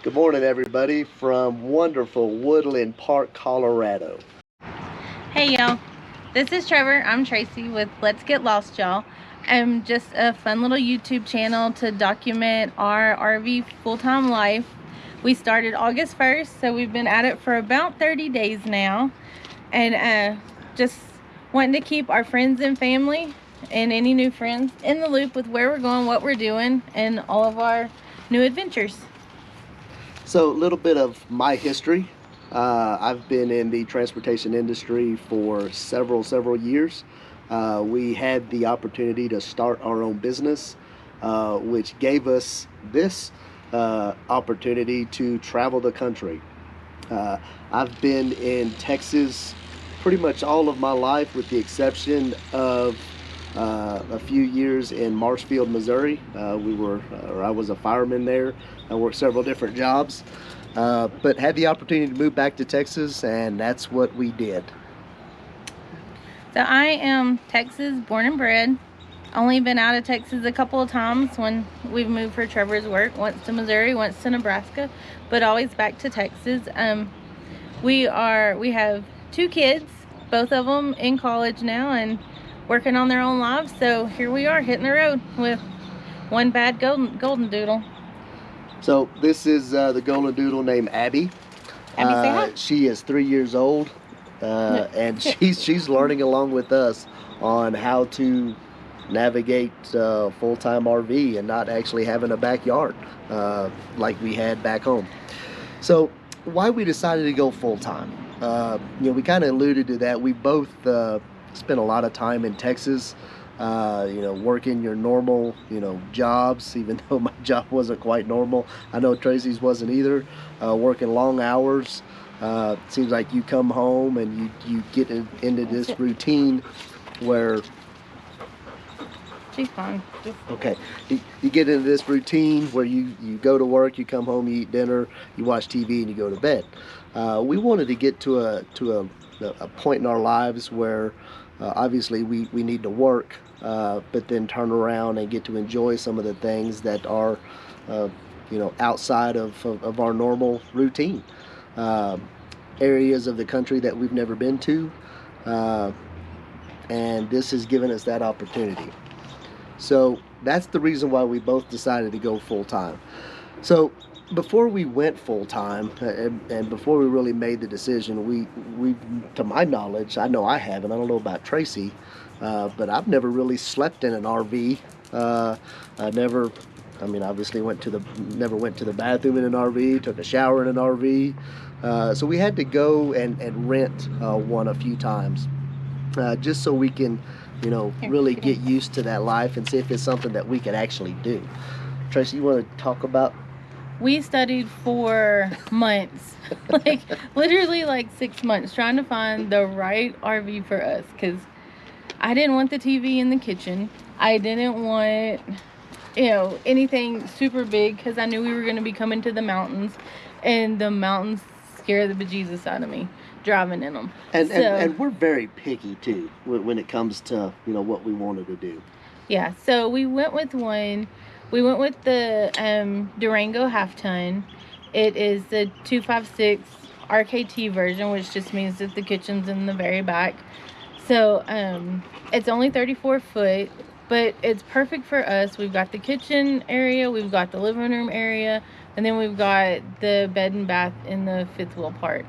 Good morning, everybody, from wonderful Woodland Park, Colorado. Hey y'all, this is Trevor. I'm Tracy with Let's Get Lost, y'all. I'm just a fun little YouTube channel to document our RV full-time life. We started August 1st, so we've been at it for about 30 days now. And just wanting to keep our friends and family and any new friends in the loop with where we're going, what we're doing, and all of our new adventures. So, a little bit of my history. I've been in the transportation industry for several years. We had the opportunity to start our own business, which gave us this opportunity to travel the country. Uh, I've been in Texas pretty much all of my life, with the exception of a few years in Marshfield, Missouri. I was a fireman there. I worked several different jobs, but had the opportunity to move back to Texas, and that's what we did. So I am Texas born and bred. Only been out of Texas a couple of times when we've moved for Trevor's work. Once to Missouri, once to Nebraska, but always back to Texas. We have two kids, both of them in college now and working on their own lives. So here we are hitting the road with one bad golden doodle. So this is the golden doodle named Abby. Abby, say hi. She is 3 years old, and she's learning along with us on how to navigate full-time RV and not actually having a backyard like we had back home. So why we decided to go full-time? We kind of alluded to that. We both spent a lot of time in Texas, working your normal, jobs, even though my job wasn't quite normal. I know Tracy's wasn't either. Working long hours. Seems like you come home and you get into this routine where she's fine. Okay, you get into this routine where you go to work, you come home, you eat dinner, you watch TV, and you go to bed. We wanted to get to a point in our lives where obviously we need to work, but then turn around and get to enjoy some of the things that are outside of our normal routine. Areas of the country that we've never been to, and this has given us that opportunity. So that's the reason why we both decided to go full-time. So before we went full-time, and before we really made the decision, we to my knowledge, I know I haven't, I don't know about Tracy, but I've never really slept in an RV. Obviously never went to the bathroom in an RV, took a shower in an RV. So we had to go and rent one a few times, just so we can really get used to that life and see if it's something that we can actually do. Tracy, you want to talk about? We studied for months, literally 6 months, trying to find the right RV for us, because I didn't want the TV in the kitchen. I didn't want, anything super big, because I knew we were going to be coming to the mountains, and the mountains scare the bejesus out of me driving in them. And we're very picky too when it comes to what we wanted to do. Yeah, so we went with one. We went with the Durango half ton. It is the 256 RKT version, which just means that the kitchen's in the very back. So it's only 34 foot, but it's perfect for us. We've got the kitchen area, we've got the living room area, and then we've got the bed and bath in the fifth wheel part.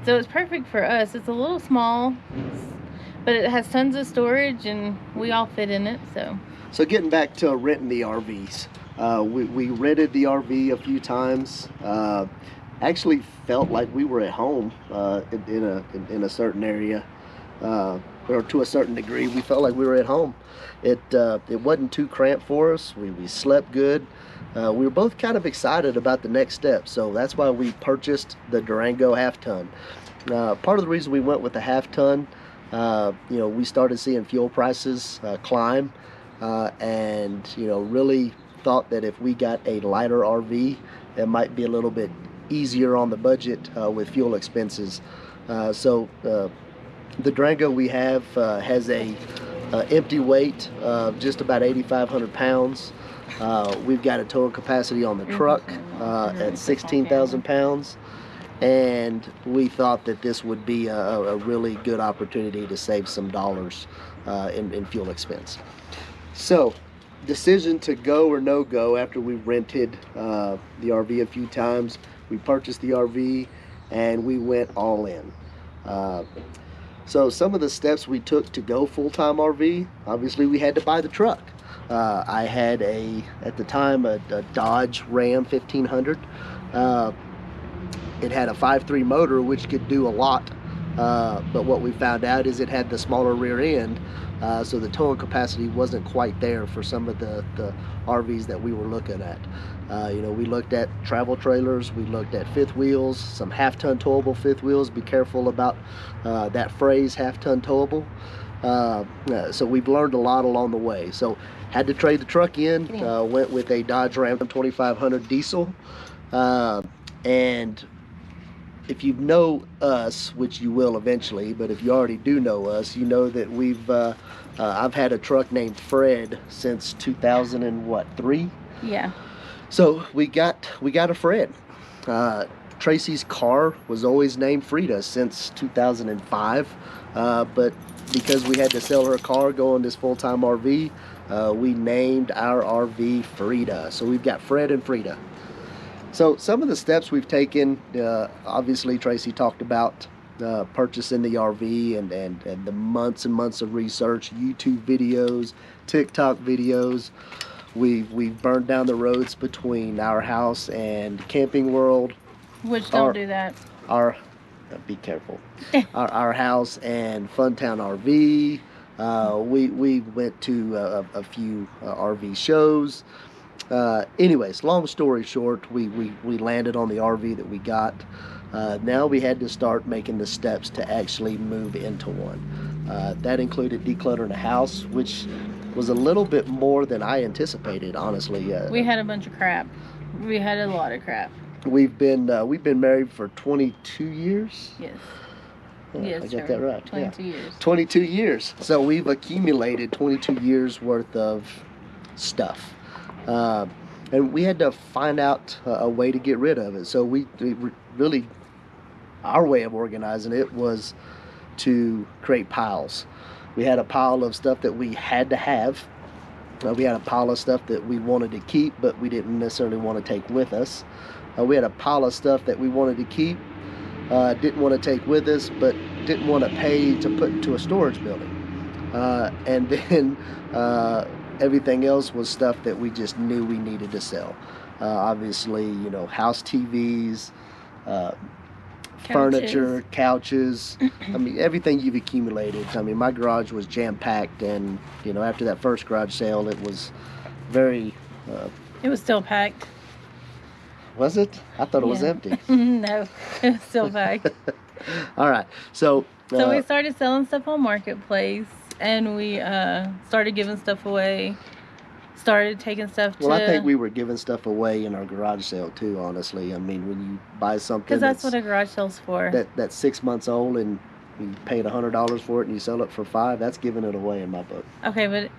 So it's perfect for us. It's a little small, but it has tons of storage, and we all fit in it. So getting back to renting the RVs, we rented the RV a few times. Actually felt like we were at home in a certain area, or to a certain degree. We felt like we were at home. It wasn't too cramped for us. We slept good. We were both kind of excited about the next step, so that's why we purchased the Durango half ton. Part of the reason we went with the half ton, we started seeing fuel prices climb, and really thought that if we got a lighter RV, it might be a little bit easier on the budget with fuel expenses. So the Durango we have has a empty weight of just about 8,500 pounds. We've got a total capacity on the truck at 16,000 pounds. And we thought that this would be a really good opportunity to save some dollars in fuel expense. So, decision to go or no go after we rented the RV a few times. We purchased the RV and we went all in. So some of the steps we took to go full-time RV, obviously we had to buy the truck. I had at the time, a Dodge Ram 1500. It had a 5.3 motor, which could do a lot, but what we found out is it had the smaller rear end, so the towing capacity wasn't quite there for some of the RVs that we were looking at. We looked at travel trailers, we looked at fifth wheels, some half-ton towable fifth wheels. Be careful about that phrase, half-ton towable. So we've learned a lot along the way. So had to trade the truck in, went with a Dodge Ram 2500 diesel, and if you know us, which you will eventually, but if you already do know us, you know that I've had a truck named Fred since 2003. Yeah. So we got a Fred. Tracy's car was always named Frida since 2005, but because we had to sell her car, go on this full-time RV, we named our RV Frida. So we've got Fred and Frida. So some of the steps we've taken, obviously Tracy talked about purchasing the RV and the months and months of research, YouTube videos, TikTok videos. We've burned down the roads between our house and Camping World. Which don't do that. Be careful. our house and Funtown RV. We went to a few RV shows. Anyways, long story short, we landed on the RV that we got. Now we had to start making the steps to actually move into one. That included decluttering the house, which was a little bit more than I anticipated, honestly. We had a bunch of crap. We had a lot of crap. We've been married for 22 years. Yes. Yes, I got that right. 22 years. 22 years. So we've accumulated 22 years worth of stuff. And we had to find out a way to get rid of it. So we really, our way of organizing it was to create piles. We had a pile of stuff that we had to have. We had a pile of stuff that we wanted to keep, but we didn't necessarily want to take with us. We had a pile of stuff that we wanted to keep, didn't want to take with us, but didn't want to pay to put into a storage building. And then everything else was stuff that we just knew we needed to sell. Obviously, house TVs, furniture, couches. I mean, everything you've accumulated. I mean, my garage was jam-packed, and after that first garage sale, it was very... It was still packed. Was it? I thought it was empty. No, it was still packed. All right. So we started selling stuff on Marketplace, and we started giving stuff away. Started taking stuff to... Well, I think we were giving stuff away in our garage sale too, honestly. I mean, when you buy something... Because that's what a garage sale's for. That's 6 months old and you paid $100 for it and you sell it for $5, that's giving it away in my book. Okay, but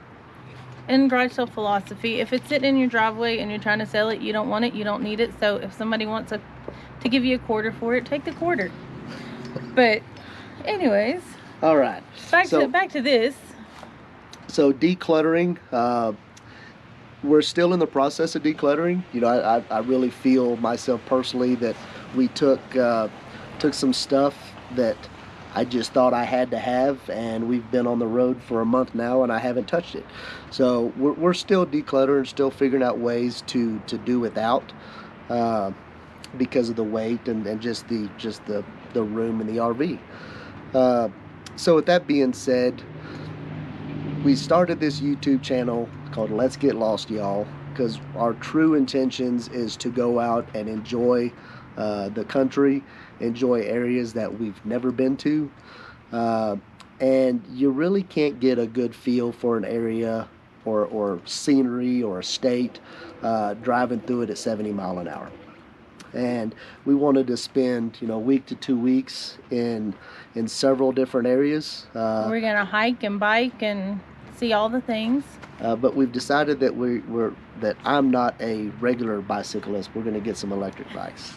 in garage sale philosophy, if it's sitting in your driveway and you're trying to sell it, you don't want it, you don't need it. So if somebody wants to give you a quarter for it, take the quarter. But anyways... All right. Back to this. So decluttering... we're still in the process of decluttering. I really feel myself personally that we took some stuff that I just thought I had to have, and we've been on the road for a month now and I haven't touched it. So we're still decluttering, still figuring out ways to do without because of the weight and just the room in the RV. So with that being said, we started this YouTube channel called Let's Get Lost, y'all, because our true intentions is to go out and enjoy the country, enjoy areas that we've never been to, and you really can't get a good feel for an area or scenery or a state driving through it at 70 miles an hour. And we wanted to spend a week to 2 weeks in several different areas. We're gonna hike and bike and see all the things. But we've decided that that I'm not a regular bicyclist. We're going to get some electric bikes.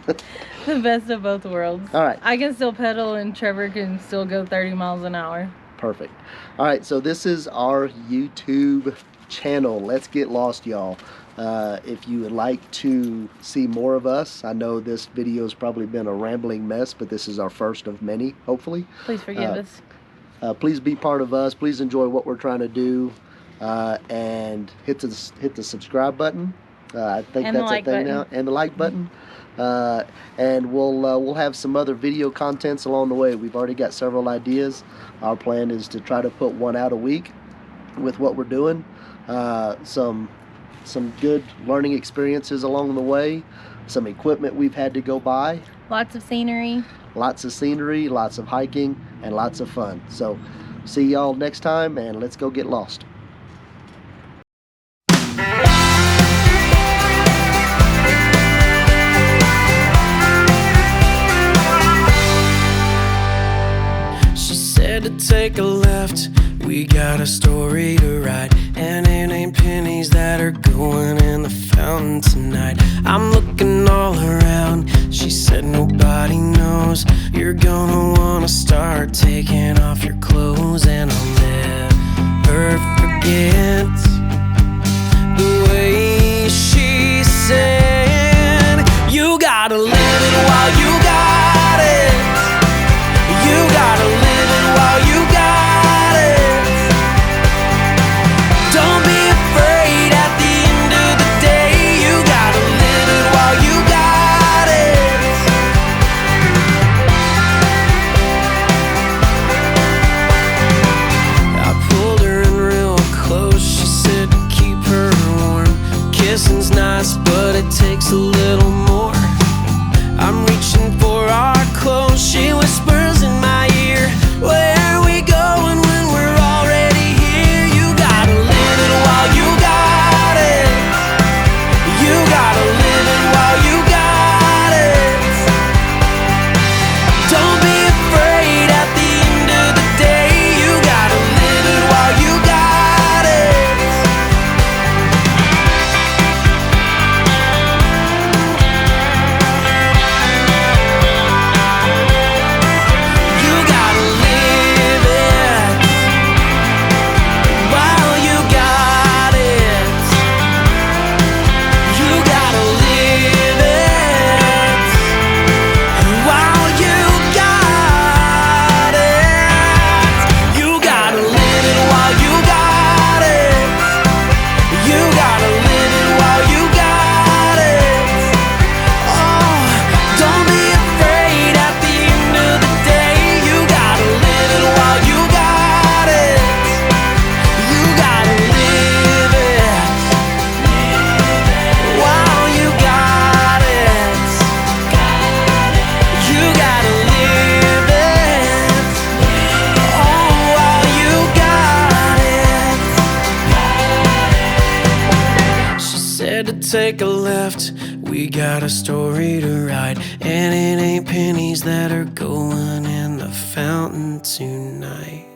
The best of both worlds. All right. I can still pedal and Trevor can still go 30 miles an hour. Perfect. All right, so this is our YouTube channel. Let's Get Lost, y'all. If you would like to see more of us, I know this video has probably been a rambling mess, but this is our first of many, hopefully. Please forgive us. Please be part of us. Please enjoy what we're trying to do, and hit the subscribe button. I think And that's the like a thing button. now, and the like button. And we'll have some other video contents along the way. We've already got several ideas. Our plan is to try to put one out a week with what we're doing. Some good learning experiences along the way. Some equipment we've had to go buy. Lots of scenery. Lots of scenery, lots of hiking, and lots of fun. So see y'all next time, and let's go get lost. She said to take a left, we got a story to write, and it ain't pennies that are going in the fountain tonight. I'm looking all around, she said nobody knows. You're gonna wanna start taking off your clothes, and I'll never forget the way she said, you gotta live it while you got it. You gotta live it while you got it. Don't be afraid at the end of the day. You gotta live it while you got it. I pulled her in real close. She said to keep her warm. Kissing's nice, but it takes a little more. I'm reaching for our clothes. She whispers in my ear, where are we going when we're already here? You gotta live it while you got it. You gotta live it while you got it. Don't be afraid at the end of the day. You gotta live it while you got it. You gotta live it while you got it. You gotta live it while you got it. You gotta live it while you got it. You gotta live it while you got it. Oh, don't be afraid at the end of the day. You gotta live it while you got it. You gotta live it while you got it. You gotta live it, oh, while you got it. She said to take a left, we got a story to write, and it ain't pennies that are going in the fountain tonight.